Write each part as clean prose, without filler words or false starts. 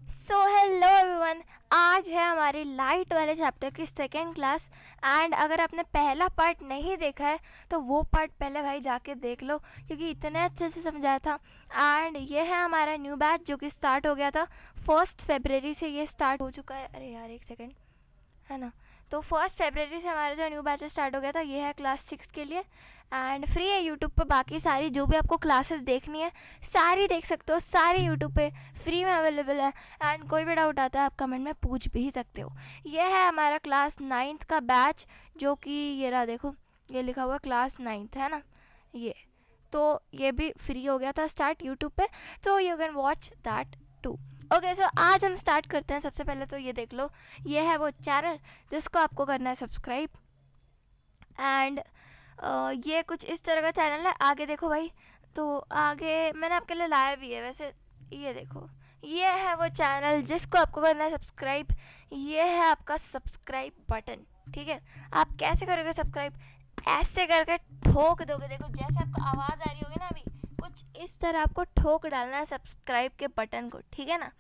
So hello everyone, आज है हमारी लाइट वाले चैप्टर की सेकेंड क्लास। एंड अगर आपने पहला पार्ट नहीं देखा है तो वो पार्ट पहले भाई जाके देख लो, क्योंकि इतने अच्छे से समझाया था। एंड ये है हमारा न्यू बैच जो कि स्टार्ट हो गया था 1 फरवरी से। ये स्टार्ट हो चुका है, अरे यार एक सेकेंड, है ना। तो 1 फरवरी से हमारा जो न्यू बैच स्टार्ट हो गया था, ये है क्लास 6 के लिए। एंड फ्री है यूट्यूब पे, बाकी सारी जो भी आपको क्लासेस देखनी है सारी देख सकते हो, सारी यूट्यूब पे फ्री में अवेलेबल है। एंड कोई भी डाउट आता है आप कमेंट में पूछ भी सकते हो। ये है हमारा क्लास 9th का बैच, जो कि ये रहा, देखो ये लिखा हुआ क्लास 9th है ना ये। तो ये भी फ्री हो गया था स्टार्ट यूट्यूब पे, तो you can watch that too. Okay, so आज हम स्टार्ट करते हैं। सबसे पहले तो ये देख लो, ये है वो चैनल जिसको आपको करना है सब्सक्राइब। एंड ये कुछ इस तरह का चैनल है। आगे देखो भाई, तो आगे मैंने आपके लिए लाया भी है वैसे। ये देखो, ये है वो चैनल जिसको आपको करना है सब्सक्राइब। ये है आपका सब्सक्राइब बटन, ठीक है। आप कैसे करोगे सब्सक्राइब? ऐसे करके ठोक दोगे, देखो जैसे आपको आवाज़ आ रही होगी ना अभी, कुछ इस तरह आपको ठोक डालना है सब्सक्राइब के बटन को, ठीक है ना।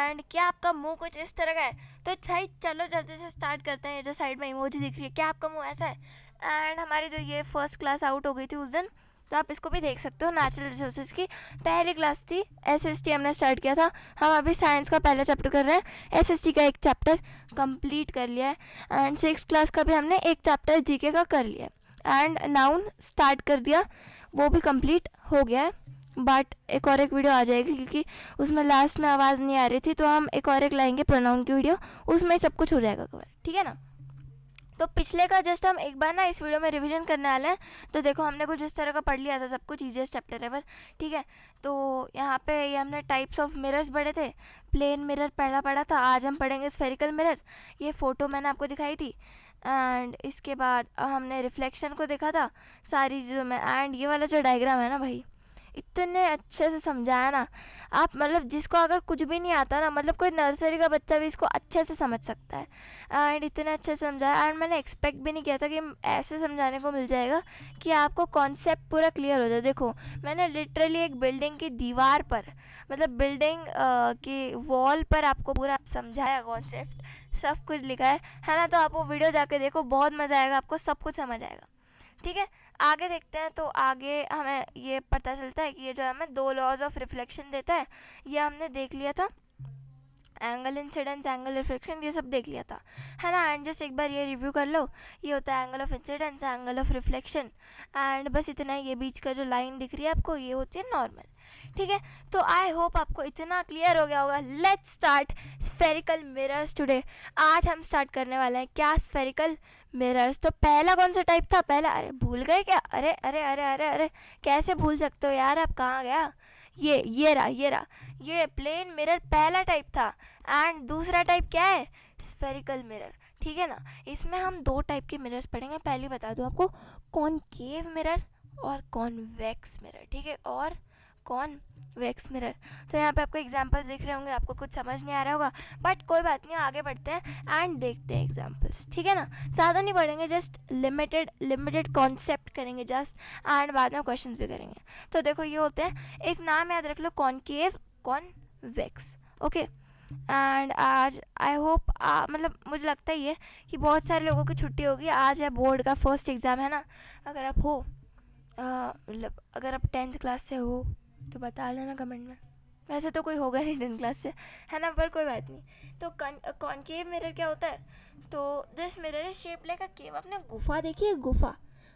एंड क्या आपका मुंह कुछ इस तरह का है? तो भाई चलो जल्दी से स्टार्ट करते हैं। ये जो साइड में इमोजी दिख रही है, क्या आपका मुंह ऐसा है? एंड हमारी जो ये फर्स्ट क्लास आउट हो गई थी उस दिन, तो आप इसको भी देख सकते हो। नेचुरल रिसोर्सेज की पहली क्लास थी, एसएसटी हमने स्टार्ट किया था। हम अभी साइंस का पहला चैप्टर कर रहे हैं, एसएसटी का एक चैप्टर कंप्लीट कर लिया है। एंड 6th क्लास का भी हमने एक चैप्टर जीके का कर लिया है। एंड नाउन स्टार्ट कर दिया, वो भी कंप्लीट हो गया है। बट एक और एक वीडियो आ जाएगी, क्योंकि उसमें लास्ट में आवाज़ नहीं आ रही थी, तो हम एक और एक लाएंगे प्रोनाउन की वीडियो, उसमें ही सब कुछ हो जाएगा कवर, ठीक है ना। तो पिछले का जस्ट हम एक बार ना इस वीडियो में रिवीजन करने वाले हैं। तो देखो हमने कुछ इस तरह का पढ़ लिया था, सब कुछ ईजीएस्ट चैप्टर एवर, ठीक है। तो यहाँ पे ये हमने टाइप्स ऑफ मिरर्स पढ़े थे। प्लेन मिरर पहला पढ़ा था, आज हम पढ़ेंगे स्फेरिकल मिरर। ये फ़ोटो मैंने आपको दिखाई थी। एंड इसके बाद हमने रिफ्लेक्शन को देखा था सारी चीज़ों में। एंड ये वाला जो डायग्राम है ना भाई, इतने अच्छे से समझाया ना, आप मतलब जिसको अगर कुछ भी नहीं आता ना, मतलब कोई नर्सरी का बच्चा भी इसको अच्छे से समझ सकता है। एंड इतने अच्छे से समझाया। एंड मैंने एक्सपेक्ट भी नहीं किया था कि ऐसे समझाने को मिल जाएगा कि आपको कॉन्सेप्ट पूरा क्लियर हो जाए। देखो मैंने लिटरली एक बिल्डिंग की दीवार पर, मतलब बिल्डिंग की वॉल पर आपको पूरा समझाया कॉन्सेप्ट, सब कुछ लिखा है ना। तो आप वो वीडियो जाके देखो, बहुत मज़ा आएगा, आपको सब कुछ समझ आएगा, ठीक है। आगे देखते हैं। तो आगे हमें ये पता चलता है कि ये जो हमें 2 लॉज ऑफ रिफ्लेक्शन देता है, ये हमने देख लिया था। एंगल इंसिडेंस, एंगल रिफ्लेक्शन, ये सब देख लिया था, है ना। एंड जस्ट एक बार ये रिव्यू कर लो। ये होता है angle of incidence, angle of reflection. And बस इतना ही। ये बीच का जो लाइन दिख रही है आपको, ये होती है नॉर्मल, ठीक है। तो आई होप आपको इतना क्लियर हो गया होगा। Let's start spherical mirrors today. आज हम स्टार्ट करने वाले हैं क्या, स्फेरिकल मिरर्स। तो पहला कौन सा टाइप था? पहला, अरे भूल गए क्या? अरे अरे अरे अरे अरे, कैसे भूल सकते हो यार, आप कहाँ गया? ये रहा ये प्लेन मिरर पहला टाइप था। एंड दूसरा टाइप क्या है? स्फेरिकल मिरर, ठीक है ना। इसमें हम 2 टाइप के मिरर्स पढ़ेंगे। पहले बता दूं आपको, कॉनकेव मिरर और कॉन्वेक्स मिरर, ठीक है, और कॉन्वेक्स मिरर। तो यहाँ पे आपको एग्जांपल्स दिख रहे होंगे, आपको कुछ समझ नहीं आ रहा होगा, बट कोई बात नहीं, आगे बढ़ते हैं एंड देखते हैं एग्जांपल्स, ठीक है ना। ज़्यादा नहीं पढ़ेंगे, जस्ट लिमिटेड कॉन्सेप्ट करेंगे जस्ट, एंड बाद में क्वेश्चंस भी करेंगे। तो देखो ये होते हैं, एक नाम याद रख लो, कॉनकेव, कॉन्वेक्स, ओके। एंड आज आई होप मतलब मुझे लगता ही है कि बहुत सारे लोगों की छुट्टी होगी। आज है बोर्ड का फर्स्ट एग्ज़ाम, है ना। अगर आप हो मतलब अगर आप 10th क्लास से हो तो बता देना कमेंट में। वैसे तो कोई होगा नहीं 10th क्लास से, है ना, पर कोई बात नहीं। तो कॉनकेव मिरर क्या होता है? तो this mirror is shape like a cave. आपने गुफा देखी है? गुफा,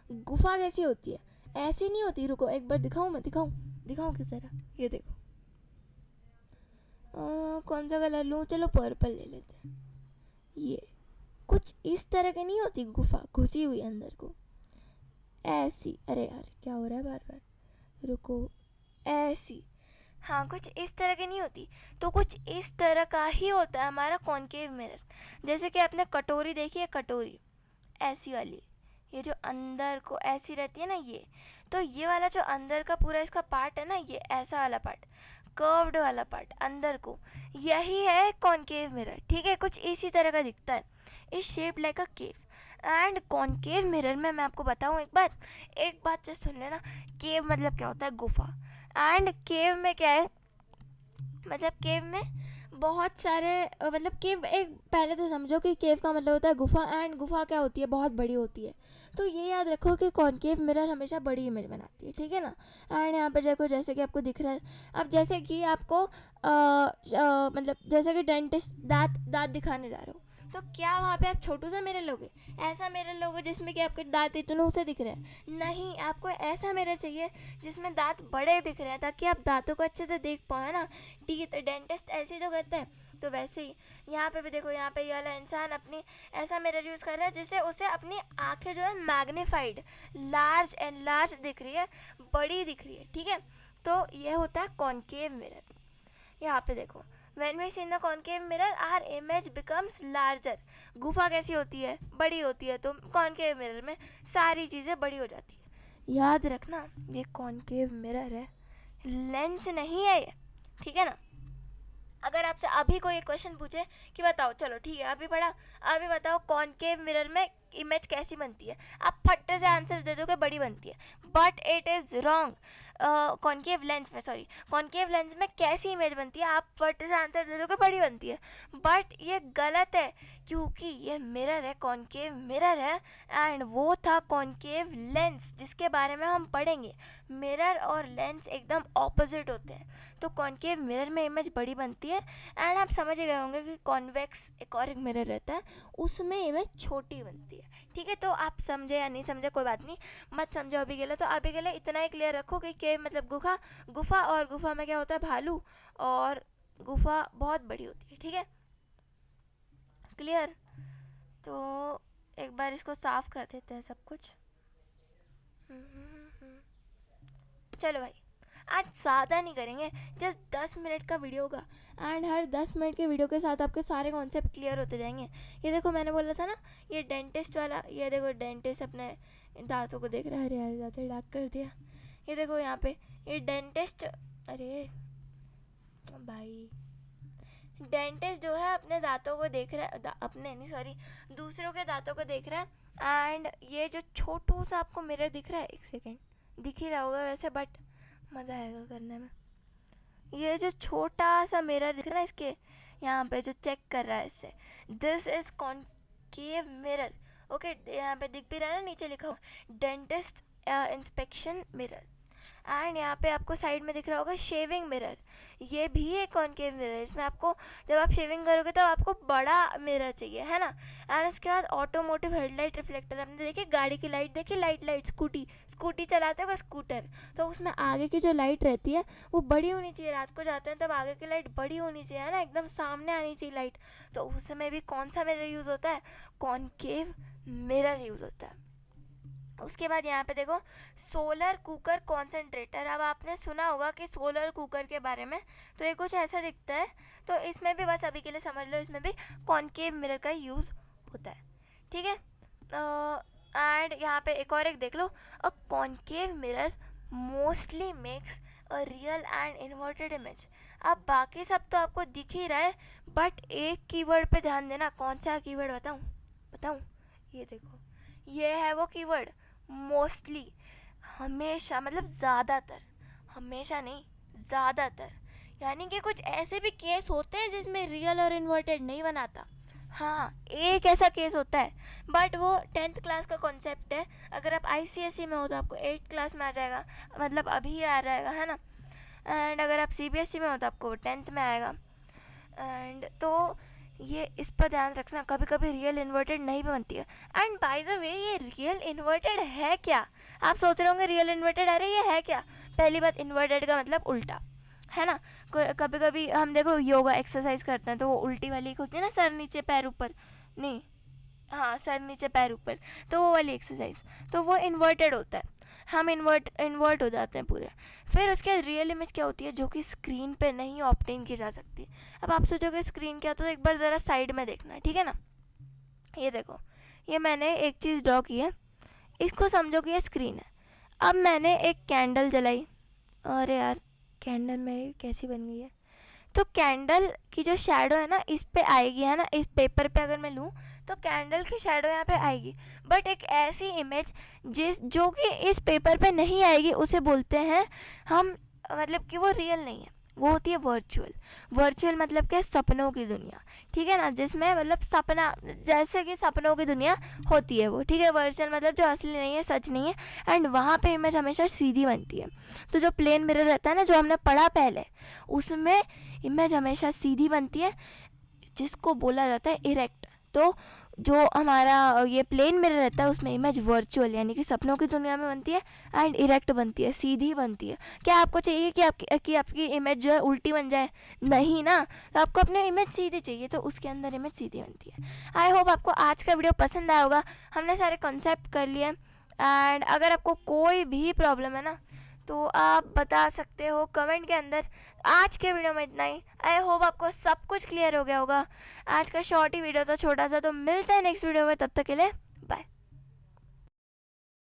गुफा कैसी होती है? ऐसी नहीं होती। रुको एक बार दिखाऊं, मैं दिखाऊं किस तरह। ये देखो, कौन सा कलर लूँ? चलो पर्पल ले लेते हैं। ये कुछ इस तरह की नहीं होती गुफा, घुसी हुई अंदर को ऐसी। अरे यार क्या हो रहा है बार बार, रुको। ऐसी, हाँ, कुछ इस तरह की नहीं होती। तो कुछ इस तरह का ही होता है हमारा कॉनकेव मिरर। जैसे कि आपने कटोरी देखी है, कटोरी ऐसी वाली, ये जो अंदर को ऐसी रहती है ना, ये। तो ये वाला जो अंदर का पूरा इसका पार्ट है ना, ये ऐसा वाला पार्ट, कर्व्ड वाला पार्ट अंदर को, यही है कॉनकेव मिरर, ठीक है। कुछ इसी तरह का दिखता है, is shape like a cave. And concave mirror में मैं आपको बताऊँ एक बात जस्ट सुन लेना। केव मतलब क्या होता है? गुफा। एंड केव में क्या है? मतलब केव में बहुत सारे मतलब केव, एक पहले तो समझो कि केव का मतलब होता है गुफा, एंड गुफा क्या होती है, बहुत बड़ी होती है। तो ये याद रखो कि कॉनकेव मिरर हमेशा बड़ी इमेज बनाती है, ठीक है ना। एंड यहाँ पे देखो जैसे कि आपको दिख रहा है, अब जैसे कि आपको मतलब जैसे कि डेंटिस्ट दांत दांत दिखाने जा रहे हो, तो क्या वहाँ पे आप छोटू सा मिरर लोगे, ऐसा मिरर लोगे जिसमें कि आपके दांत इतने से दिख रहे हैं? नहीं, आपको ऐसा मिरर चाहिए जिसमें दांत बड़े दिख रहे हैं, ताकि आप दांतों को अच्छे से देख पाओ ना। टीथ डेंटिस्ट ऐसे ही तो करते हैं, तो वैसे ही यहाँ पे भी देखो, यहाँ पे ये वाला इंसान अपनी ऐसा मिरर यूज़ कर रहा है जिससे उसे अपनी आंखें जो है मैग्नीफाइड, लार्ज एंड लार्ज दिख रही है, बड़ी दिख रही है, ठीक है। तो ये होता है कॉनकेव मिरर। यहाँ पे देखो, when we see in the concave mirror our image becomes larger। गुफा कैसी होती है, बड़ी होती है, तो कॉनकेव मिरर में सारी चीज़ें बड़ी हो जाती है। याद रखना ये कॉनकेव मिरर है, लेंस नहीं है ये, ठीक है ना। अगर आपसे अभी कोई एक क्वेश्चन पूछे कि बताओ, चलो ठीक है अभी पढ़ा, अभी बताओ कॉनकेव मिरर में इमेज कैसी बनती है, आप फट्टे से आंसर दे दोगे बड़ी बनती है, but it is wrong. Concave lens में, सॉरी, कॉनकेव लेंस में कैसी इमेज बनती है, आप फट्टे से आंसर दे दोगे बड़ी बनती है, बट ये गलत है, क्योंकि ये मिरर है, कॉनकेव मिरर है, एंड वो था कॉनकेव लेंस जिसके बारे में हम पढ़ेंगे। मिरर और लेंस एकदम ऑपोजिट होते हैं, तो कॉनकेव मिरर में इमेज बड़ी बनती है, एंड आप समझ गए होंगे कि कॉन्वेक्स एक और एक मिरर रहता है, उसमें इमेज छोटी बनती है, ठीक है। तो आप समझे या नहीं समझे कोई बात नहीं, मत समझो अभी के लिए। तो अभी के लिए इतना ही क्लियर रखो कि केव मतलब गुफा, गुफा और गुफा में क्या होता है, भालू, और गुफा बहुत बड़ी होती है, ठीक है, क्लियर। तो एक बार इसको साफ कर देते हैं सब कुछ। चलो भाई, आज ज़्यादा नहीं करेंगे, जस्ट 10 मिनट का वीडियो होगा, एंड हर 10 मिनट के वीडियो के साथ आपके सारे कॉन्सेप्ट क्लियर होते जाएंगे। ये देखो मैंने बोला था ना, ये डेंटिस्ट वाला, ये देखो डेंटिस्ट अपने दांतों को देख रहा है, अरे यार दांतें डार्क कर दिया। ये देखो यहाँ पे ये डेंटिस्ट, अरे भाई डेंटिस्ट जो है अपने दांतों को देख रहा है, अपने नहीं सॉरी दूसरों के दांतों को देख रहा है, एंड ये जो छोटू सा आपको मिरर दिख रहा है, एक सेकेंड दिख ही रहा होगा वैसे, बट मज़ा आएगा करने में। ये जो छोटा सा मिरर दिख रहा है इसके यहाँ पे जो चेक कर रहा है इससे, this is concave mirror, okay. यहाँ पे दिख भी रहा है ना, नीचे लिखा हुआ डेंटिस्ट इंस्पेक्शन मिरर, एंड यहाँ पे आपको साइड में दिख रहा होगा शेविंग मिरर, ये भी एक कॉनकेव मिरर। इसमें आपको जब आप शेविंग करोगे तो आपको बड़ा मिरर चाहिए, है ना। एंड इसके बाद ऑटोमोटिव हेडलाइट रिफ्लेक्टर, आपने देखिए गाड़ी की लाइट देखी, लाइट स्कूटी चलाते हो स्कूटर, तो उसमें आगे की जो लाइट रहती है वो बड़ी होनी चाहिए, रात को जाते हैं तब आगे की लाइट बड़ी होनी चाहिए, है ना, एकदम सामने आनी चाहिए लाइट। तो उसमें भी कौन सा मिरर यूज़ होता है, कॉनकेव मिरर यूज़ होता है। उसके बाद यहाँ पे देखो सोलर कुकर कॉन्सेंट्रेटर, अब आपने सुना होगा कि सोलर कुकर के बारे में, तो ये कुछ ऐसा दिखता है। तो इसमें भी बस अभी के लिए समझ लो, इसमें भी कॉनकेव मिरर का यूज़ होता है, ठीक है। एंड यहाँ पे एक और एक देख लो, a concave mirror mostly makes a real and inverted image. अब बाकी सब तो आपको दिख ही रहा है, बट एक कीवर्ड पे ध्यान देना, कौन सा कीवर्ड बताऊँ, ये देखो, ये है वो कीवर्ड मोस्टली, हमेशा मतलब ज़्यादातर, हमेशा नहीं ज़्यादातर, यानी कि कुछ ऐसे भी केस होते हैं जिसमें रियल और इन्वर्टेड नहीं बनाता। हाँ, एक ऐसा केस होता है, बट वो 10th क्लास का कॉन्सेप्ट है। अगर आप ICSE में हो तो आपको 8th क्लास में आ जाएगा, मतलब अभी आ जाएगा, है ना। एंड अगर आप CBSE में हो तो आपको 10th में आएगा। एंड तो ये इस पर ध्यान रखना, कभी कभी रियल इन्वर्टेड नहीं भी बनती है। एंड बाय द वे ये रियल इन्वर्टेड है क्या, आप सोच रहे होंगे रियल इन्वर्टेड, अरे ये है क्या। पहली बात, इन्वर्टेड का मतलब उल्टा, है ना। कभी कभी हम देखो योगा एक्सरसाइज करते हैं तो वो उल्टी वाली होती है ना, सर नीचे पैर ऊपर, नहीं हाँ सर नीचे पैर ऊपर, तो वो वाली एक्सरसाइज, तो वो इन्वर्टेड होता है, हम इन्वर्ट हो जाते हैं पूरे। फिर उसके बाद रियल इमेज क्या होती है, जो कि स्क्रीन पे नहीं ऑब्टेन की जा सकती। अब आप सोचोगे स्क्रीन क्या, तो एक बार ज़रा साइड में देखना, ठीक है ना। ये देखो, ये मैंने एक चीज़ ड्रॉ की है, इसको समझो कि ये स्क्रीन है। अब मैंने एक कैंडल जलाई, अरे यार कैंडल मेरी कैसी बन गई है, तो कैंडल की जो शेडो है ना इस पे आएगी, है ना, इस पेपर पे अगर मैं लूँ तो कैंडल की शेडो यहाँ पे आएगी, बट एक ऐसी इमेज जो कि इस पेपर पे नहीं आएगी उसे बोलते हैं हम, मतलब कि वो रियल नहीं है, वो होती है वर्चुअल। वर्चुअल मतलब क्या, सपनों की दुनिया, ठीक है ना, जिसमें मतलब सपना, जैसे कि सपनों की दुनिया होती है वो, ठीक है। वर्चुअल मतलब जो असली नहीं है, सच नहीं है, एंड वहाँ पे इमेज हमेशा सीधी बनती है। तो जो प्लेन मिरर रहता है ना, जो हमने पढ़ा पहले, उसमें इमेज हमेशा सीधी बनती है, जिसको बोला जाता है इरेक्ट। तो जो हमारा ये प्लेन मिरर रहता है, उसमें इमेज वर्चुअल यानी कि सपनों की दुनिया में बनती है, एंड इरेक्ट बनती है, सीधी बनती है। क्या आपको चाहिए कि आपकी इमेज जो है उल्टी बन जाए? नहीं ना, तो आपको अपनी इमेज सीधी चाहिए, तो उसके अंदर इमेज सीधी बनती है। आई होप आपको आज का वीडियो पसंद आया होगा। हमने सारे कॉन्सेप्ट कर लिए, एंड अगर आपको कोई भी प्रॉब्लम है ना, तो आप बता सकते हो कमेंट के अंदर। आज के वीडियो में इतना ही। आई होप आपको सब कुछ क्लियर हो गया होगा। आज का शॉर्ट ही वीडियो था, छोटा सा। तो मिलते हैं नेक्स्ट वीडियो में, तब तक के लिए